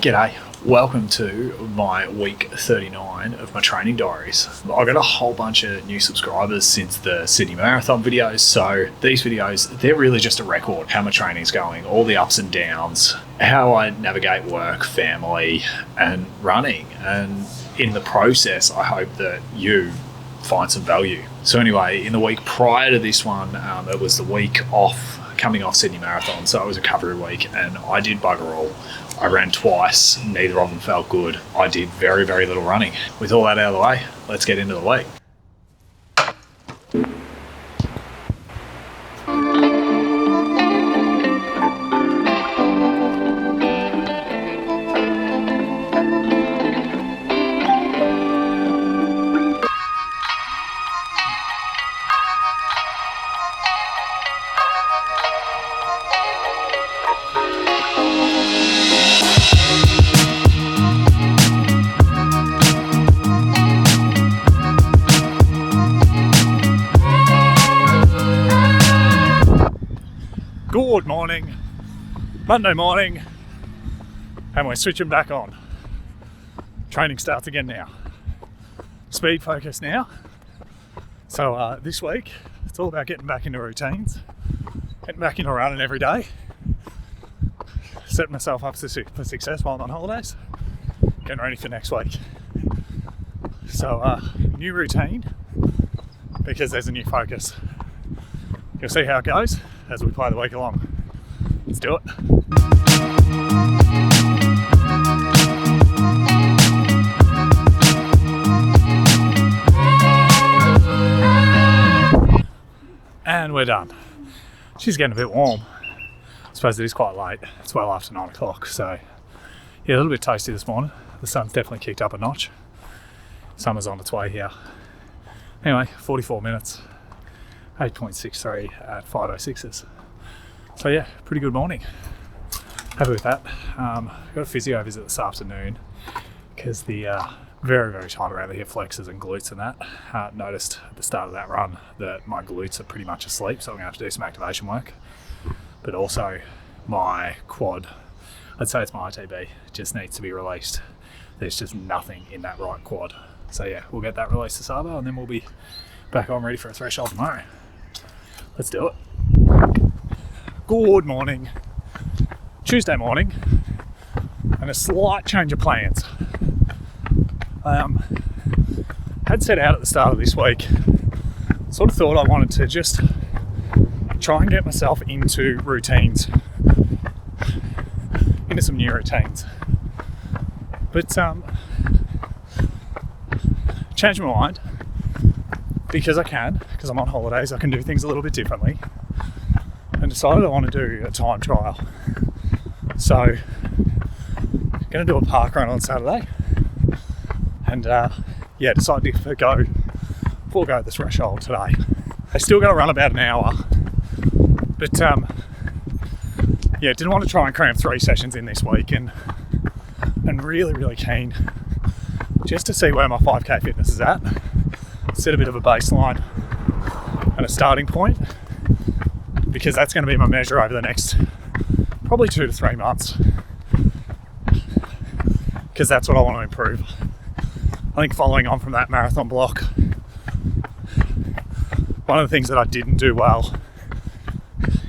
G'day, welcome to my week 39 of my training diaries. I got a whole bunch of new subscribers since the Sydney Marathon videos, so these videos, they're really just a record how my training's going, all the ups and downs, how I navigate work, family and running, and in the process I hope that you find some value. So anyway, in the week prior to this one, it was the week coming off Sydney Marathon, so it was a recovery week and I did bugger all. I ran twice, neither of them felt good. I did very, very little running. With all that out of the way, let's get into the week. Good morning, Monday morning, and we're switching back on. Training starts again now. Speed focus now. So this week, it's all about getting back into routines, getting back into running every day, setting myself up for success while I'm on holidays, getting ready for next week. So new routine, because there's a new focus. You'll see how it goes as we play the week along. Let's do it. And we're done. She's getting a bit warm. I suppose it is quite late. It's well after 9 o'clock, so yeah, a little bit toasty this morning. The sun's definitely kicked up a notch. Summer's on its way here. Anyway, 44 minutes. 8.63 at 5:06s. So yeah, pretty good morning. Happy with that. Got a physio visit this afternoon because the very, very tight around the hip flexors and glutes and that. Noticed at the start of that run that my glutes are pretty much asleep, so I'm gonna have to do some activation work. But also my quad, I'd say it's my ITB, just needs to be released. There's just nothing in that right quad. So yeah, we'll get that released this Arvo and then we'll be back on ready for a threshold tomorrow. Let's do it. Good morning. Tuesday morning, and a slight change of plans. Had set out at the start of this week, sort of thought I wanted to just try and get myself into routines, into some new routines. But changed my mind. Because I'm on holidays, I can do things a little bit differently, and decided I want to do a time trial. So I'm going to do a park run on Saturday, and decided to forego the threshold today. I still got to run about an hour, but didn't want to try and cram 3 sessions in this week, and really keen just to see where my 5k fitness is at. Set a bit of a baseline and a starting point, because that's going to be my measure over the next probably 2 to 3 months, because that's what I want to improve. I think following on from that marathon block, one of the things that I didn't do well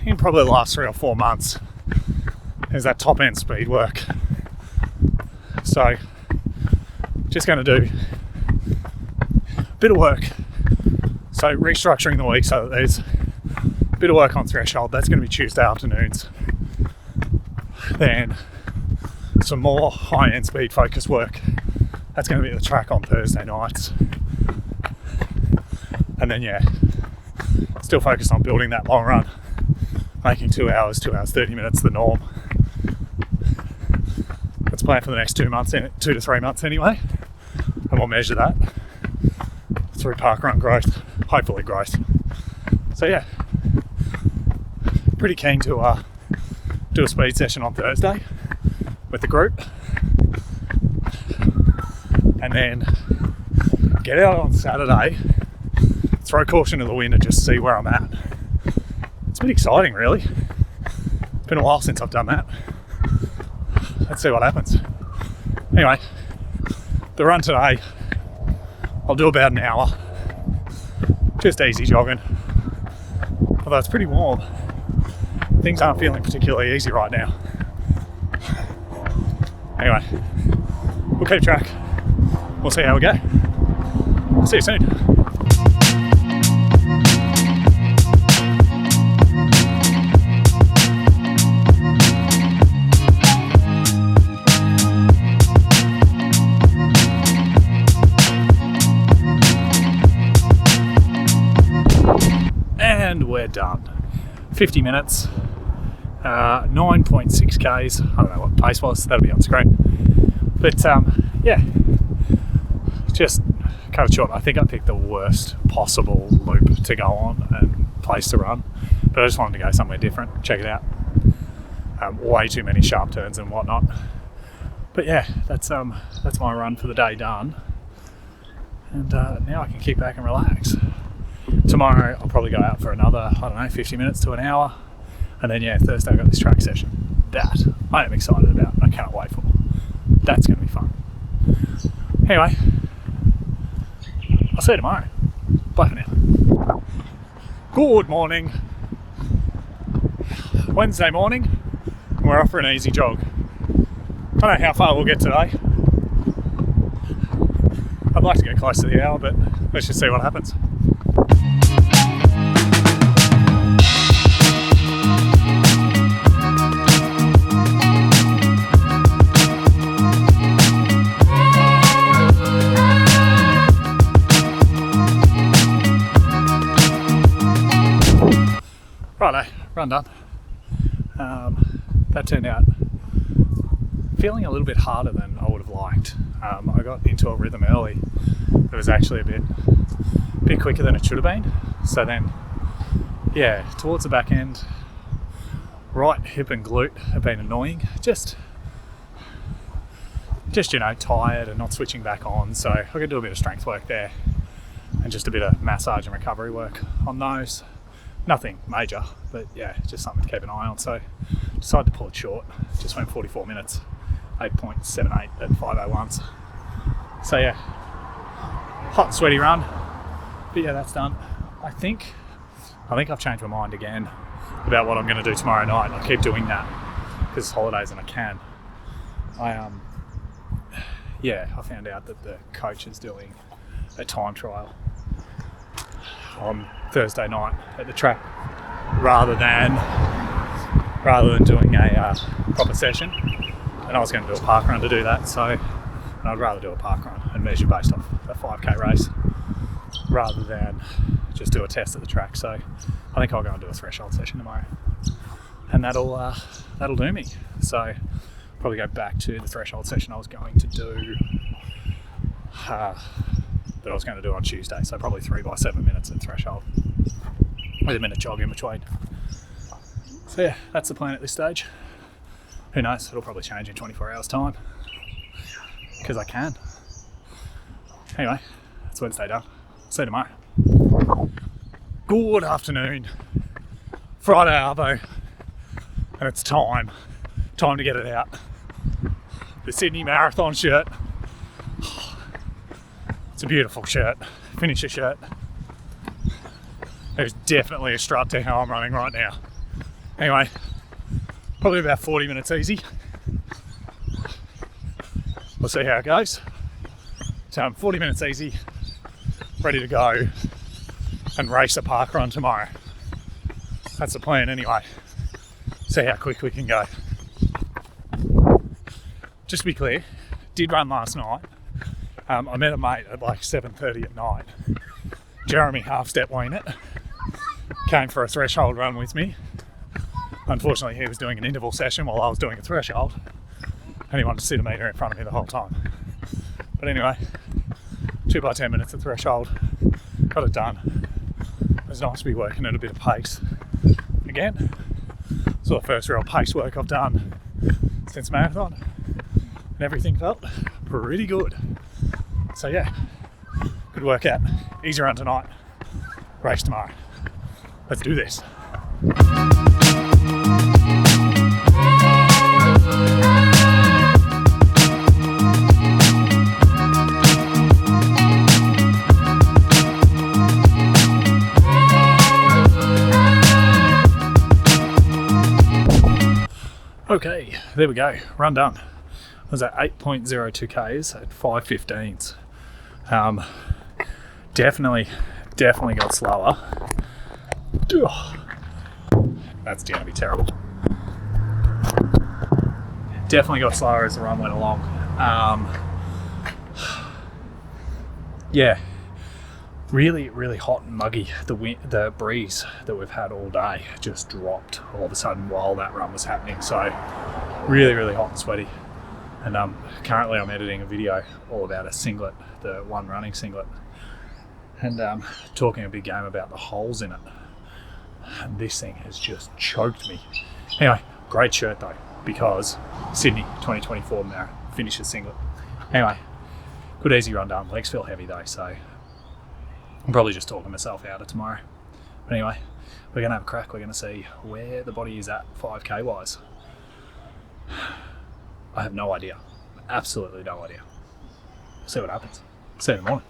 in probably the last 3 or 4 months is that top end speed work. So just going to do bit of work, so restructuring the week so that there's a bit of work on threshold. That's going to be Tuesday afternoons. Then some more high-end speed focus work. That's going to be the track on Thursday nights. And then still focused on building that long run, making 2 hours 30 minutes the norm. That's planned for the next 2 to 3 months anyway, and we'll measure that through parkrun growth, hopefully growth. So yeah, pretty keen to do a speed session on Thursday with the group, and then get out on Saturday, throw caution to the wind and just see where I'm at. It's been exciting, really. It's been a while since I've done that. Let's see what happens. Anyway, the run today, I'll do about an hour. Just easy jogging. Although it's pretty warm, things aren't feeling particularly easy right now. Anyway, we'll keep track. We'll see how we go. See you soon. And we're done. 50 minutes, 9.6 Ks. I don't know what the pace was, that'll be on screen. But yeah, just cut it short. I think I picked the worst possible loop to go on and place to run, but I just wanted to go somewhere different, check it out. Way too many sharp turns and whatnot. But yeah, that's my run for the day done. And now I can kick back and relax. Tomorrow I'll probably go out for another, 50 minutes to an hour. And then yeah, Thursday I've got this track session. That I am excited about and I cannot wait for. That's going to be fun. Anyway, I'll see you tomorrow. Bye for now. Good morning. Wednesday morning. We're off for an easy jog. I don't know how far we'll get today. I'd like to get close to the hour, but let's just see what happens. Righto, run done. That turned out feeling a little bit harder than I would have liked. I got into a rhythm early. It was actually a bit quicker than it should have been. So then, yeah, towards the back end, right hip and glute have been annoying. Just tired and not switching back on. So I could do a bit of strength work there and just a bit of massage and recovery work on those. Nothing major, but yeah, just something to keep an eye on. So decided to pull it short. Just went 44 minutes, 8.78 at 5:01s. So yeah, hot and sweaty run. But yeah, that's done. I think I've changed my mind again about what I'm going to do tomorrow night. I keep doing that because it's holidays and I can. I found out that the coach is doing a time trial on Thursday night at the track rather than doing a proper session, and I was going to do a park run to do that, so I'd rather do a park run and measure based off a 5k race rather than just do a test at the track. So I think I'll go and do a threshold session tomorrow, and that'll do me. So probably go back to the threshold session I was going to do that I was going to do on Tuesday, so probably 3 by 7 minutes at threshold with a minute jog in between. So yeah, that's the plan at this stage. Who knows, it'll probably change in 24 hours time because I can. Anyway, that's Wednesday done. See you tomorrow. Good afternoon. Friday arvo, and it's time to get it out. The Sydney Marathon shirt. It's a beautiful shirt, finisher shirt. There's definitely a strut to how I'm running right now. Anyway, probably about 40 minutes easy. We'll see how it goes. So I'm 40 minutes easy, ready to go and race a park run tomorrow. That's the plan anyway. See how quick we can go. Just to be clear, did run last night. I met a mate at like 7:30 at night. Jeremy Half-Step Wienert came for a threshold run with me. Unfortunately, he was doing an interval session while I was doing a threshold, and he wanted to sit a metre in front of me the whole time. But anyway, 2 by 10 minutes at threshold, got it done. It was nice to be working at a bit of pace again. It's the first real pace work I've done since marathon, and everything felt pretty good. So yeah, good workout, easy run tonight, race tomorrow. Let's do this. there we go, run done. I was at 8.02 Ks at 5:15s. Definitely got slower. That's going to be terrible. Definitely got slower as the run went along. Yeah, really hot and muggy. The breeze that we've had all day just dropped all of a sudden while that run was happening. So really hot and sweaty. And currently I'm editing a video all about a singlet, the one running singlet, and talking a big game about the holes in it. And this thing has just choked me. Anyway, great shirt though, because Sydney 2024 now finishes singlet. Anyway, good easy run done. Legs feel heavy though, so I'm probably just talking myself out of tomorrow. But anyway, we're gonna have a crack. We're gonna see where the body is at 5K wise. I have no idea. Absolutely no idea. We'll see what happens. See you in the morning.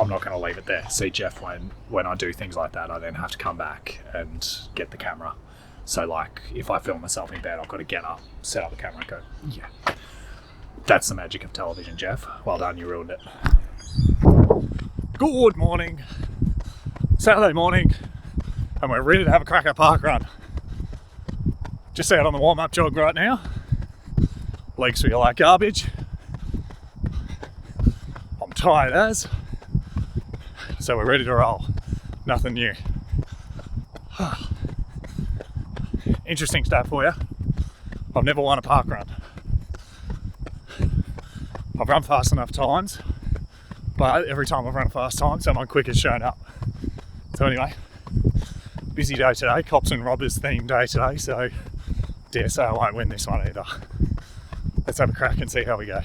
I'm not going to leave it there. See, Jeff, when I do things like that, I then have to come back and get the camera. So, like, if I film myself in bed, I've got to get up, set up the camera and go, yeah. That's the magic of television, Jeff. Well done, you ruined it. Good morning. Saturday morning. And we're ready to have a crack at park run. Just out on the warm-up jog right now. Legs feel like garbage. I'm tired as. So we're ready to roll. Nothing new. Interesting stat for you. I've never won a park run. I've run fast enough times, but every time I've run fast times, someone quick has shown up. So anyway, busy day today, cops and robbers themed day today, so dare say I won't win this one either. Let's have a crack and see how we go.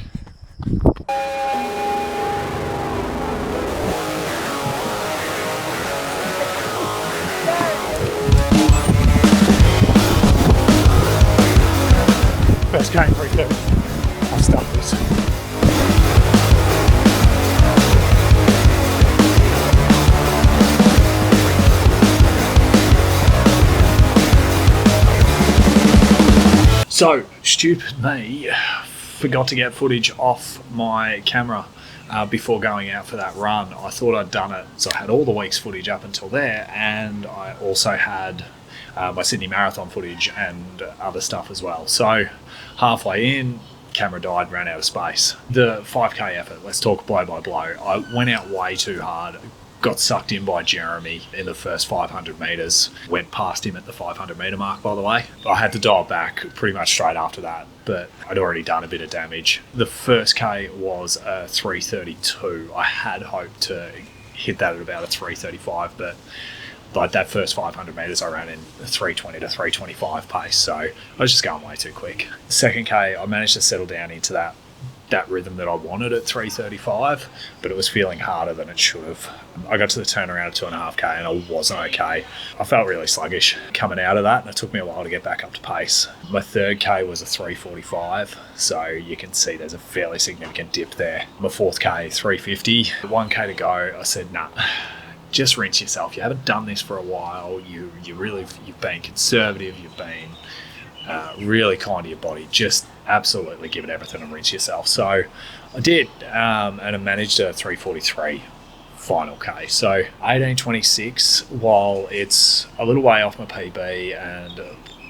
First game 3:30. I'll start this. So, stupid me, forgot to get footage off my camera before going out for that run. I thought I'd done it, so I had all the week's footage up until there, and I also had my Sydney Marathon footage and other stuff as well. So, halfway in, camera died, ran out of space. The 5K effort, let's talk blow by blow. I went out way too hard. Got sucked in by Jeremy in the first 500 metres. Went past him at the 500 metre mark, by the way. I had to dial back pretty much straight after that, but I'd already done a bit of damage. The first K was a 3:32. I had hoped to hit that at about a 3:35, but like that first 500 metres I ran in 3:20 to 3:25 pace, so I was just going way too quick. The second K, I managed to settle down into that rhythm that I wanted at 3:35, but it was feeling harder than it should have. I got to the turnaround at 2.5K and I wasn't okay. I felt really sluggish coming out of that, and it took me a while to get back up to pace. My third K was a 3:45, so you can see there's a fairly significant dip there. My fourth K, 3:50, 1K to go. I said, nah, just rinse yourself. You haven't done this for a while. You've been conservative. You've been really kind to your body. Just absolutely give it everything and rinse yourself. So I did, and I managed a 3:43 final K. So 18:26, while it's a little way off my PB and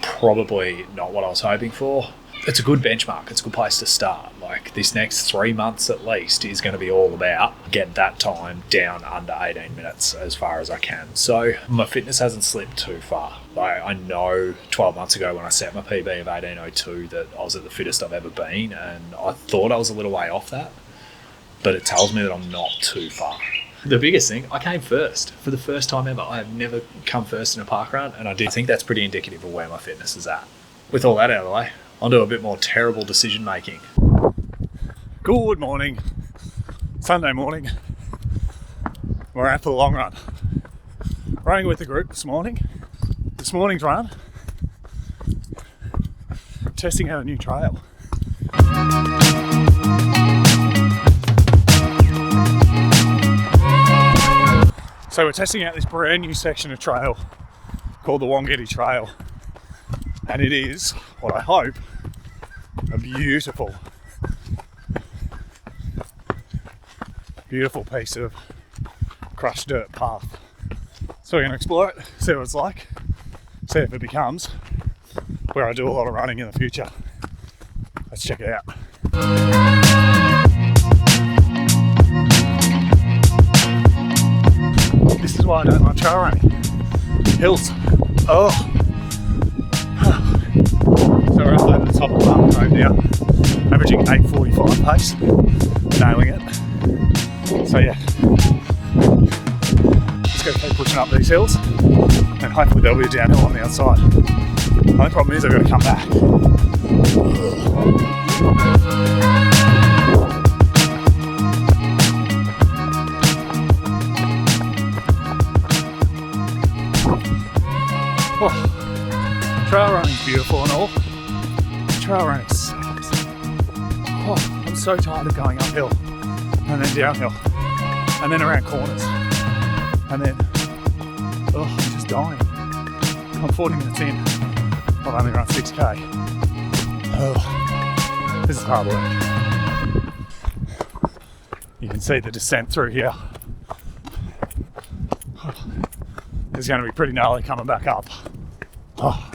probably not what I was hoping for, it's a good benchmark. It's a good place to start. Like, this next 3 months at least is going to be all about getting that time down under 18 minutes as far as I can. So my fitness hasn't slipped too far. I know 12 months ago when I set my PB of 18:02 that I was at the fittest I've ever been, and I thought I was a little way off that, but it tells me that I'm not too far. The biggest thing, I came first for the first time ever. I have never come first in a park run, and I think that's pretty indicative of where my fitness is at. With all that out of the way, I'll do a bit more terrible decision making. Good morning. Sunday morning. We're out for the long run. Running with the group this morning. This morning's run, testing out a new trail. So we're testing out this brand new section of trail called the Wongeddy Trail, and it is what I hope a beautiful piece of crushed dirt path. So we're going to explore it, see what it's like, see if it becomes where I do a lot of running in the future. Let's check it out. This is why I don't like trail running. Hills. Oh. So we're up over the top of the mountain road now, averaging 8:45 pace, nailing it. So yeah, just gotta keep pushing up these hills, and hopefully there'll be a downhill on the outside. The only problem is I've got to come back. Oh, trail running's beautiful and all. Trail running sucks. Oh, I'm so tired of going uphill and then downhill and then around corners and then I'm just dying. I'm 40 minutes in. I've only run 6k. Oh, this is hard work. You can see the descent through here. It's going to be pretty gnarly coming back up. Oh.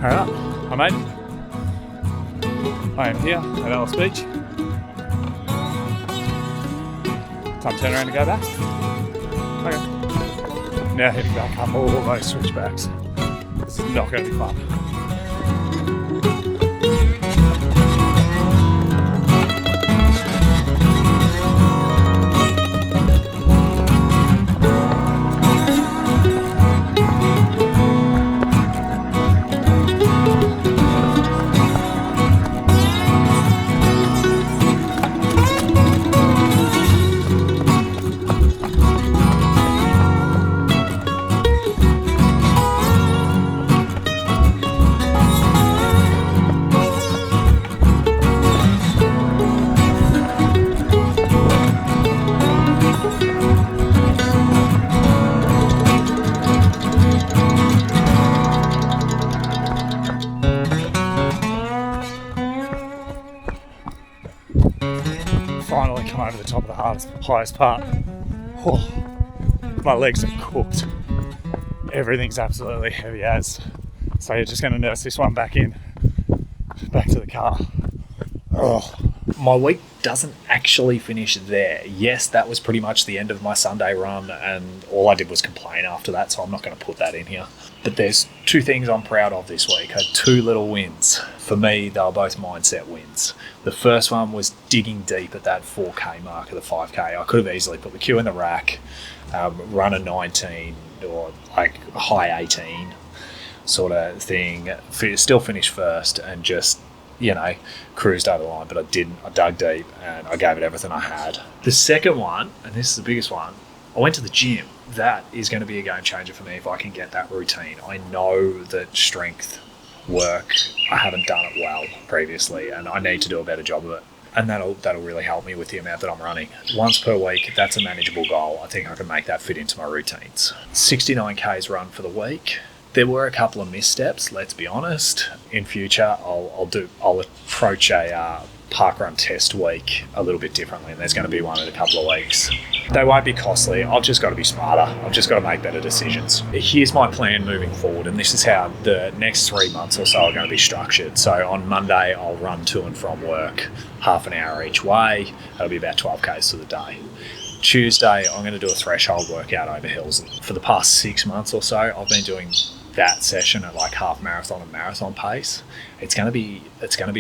Alright, I made it. I am here at Alice Beach. Time to turn around and go back. Okay. Now heading back up all those switchbacks. This is not going to be fun. Finally come over the top of the highest part. Oh, my legs are cooked. Everything's absolutely heavy as. So you're just going to nurse this one back to the car. Oh. My week doesn't actually finish there. Yes, that was pretty much the end of my Sunday run, and all I did was complain after that, so I'm not going to put that in here. But there's two things I'm proud of this week. I had two little wins. For me, they were both mindset wins. The first one was digging deep at that 4K mark of the 5K. I could have easily put the queue in the rack, run a 19 or like a high 18 sort of thing, still finish first and just, cruised over the line, but I didn't. I dug deep and I gave it everything I had. The second one, and this is the biggest one, I went to the gym. That is going to be a game changer for me if I can get that routine. I know that strength work, I haven't done it well previously, and I need to do a better job of it. And that'll really help me with the amount that I'm running. Once per week, that's a manageable goal. I think I can make that fit into my routines. 69Ks run for the week. There were a couple of missteps, let's be honest. In future, I'll approach a parkrun test week a little bit differently, and there's going to be one in a couple of weeks. They won't be costly. I've just got to be smarter. I've just got to make better decisions. Here's my plan moving forward, and this is how the next 3 months or so are going to be structured. So on Monday, I'll run to and from work, half an hour each way. That'll be about 12Ks for the day. Tuesday, I'm going to do a threshold workout over hills. For the past 6 months or so, I've been doing that session at like half marathon and marathon pace. It's going to be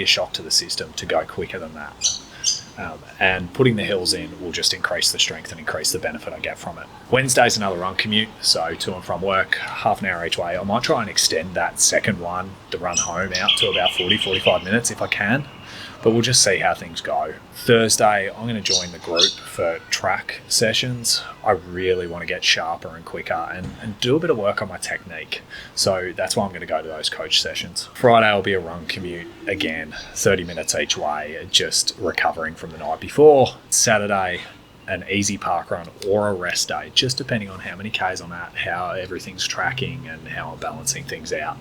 a shock to the system to go quicker than that. And putting the hills in will just increase the strength and increase the benefit I get from it. Wednesday's another run commute, so to and from work, half an hour each way. I might try and extend that second one, the run home, out to about 40-45 minutes if I can. but we'll just see how things go. Thursday, I'm going to join the group for track sessions. I really want to get sharper and quicker and do a bit of work on my technique. So that's why I'm going to go to those coach sessions. Friday will be a run commute again, 30 minutes each way, just recovering from the night before. Saturday, an easy park run or a rest day, just depending on how many Ks I'm at, how everything's tracking and how I'm balancing things out.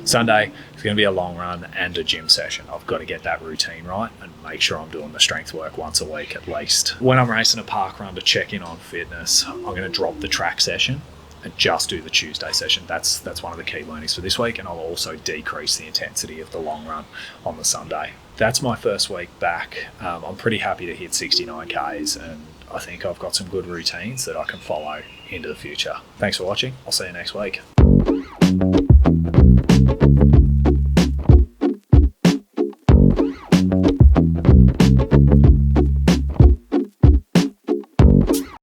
Sunday is going to be a long run and a gym session. I've got to get that routine right and make sure I'm doing the strength work once a week at least. When I'm racing a park run to check in on fitness, I'm going to drop the track session and just do the Tuesday session. That's one of the key learnings for this week, and I'll also decrease the intensity of the long run on the Sunday. That's my first week back. I'm pretty happy to hit 69 Ks, and I think I've got some good routines that I can follow into the future. Thanks for watching. I'll see you next week.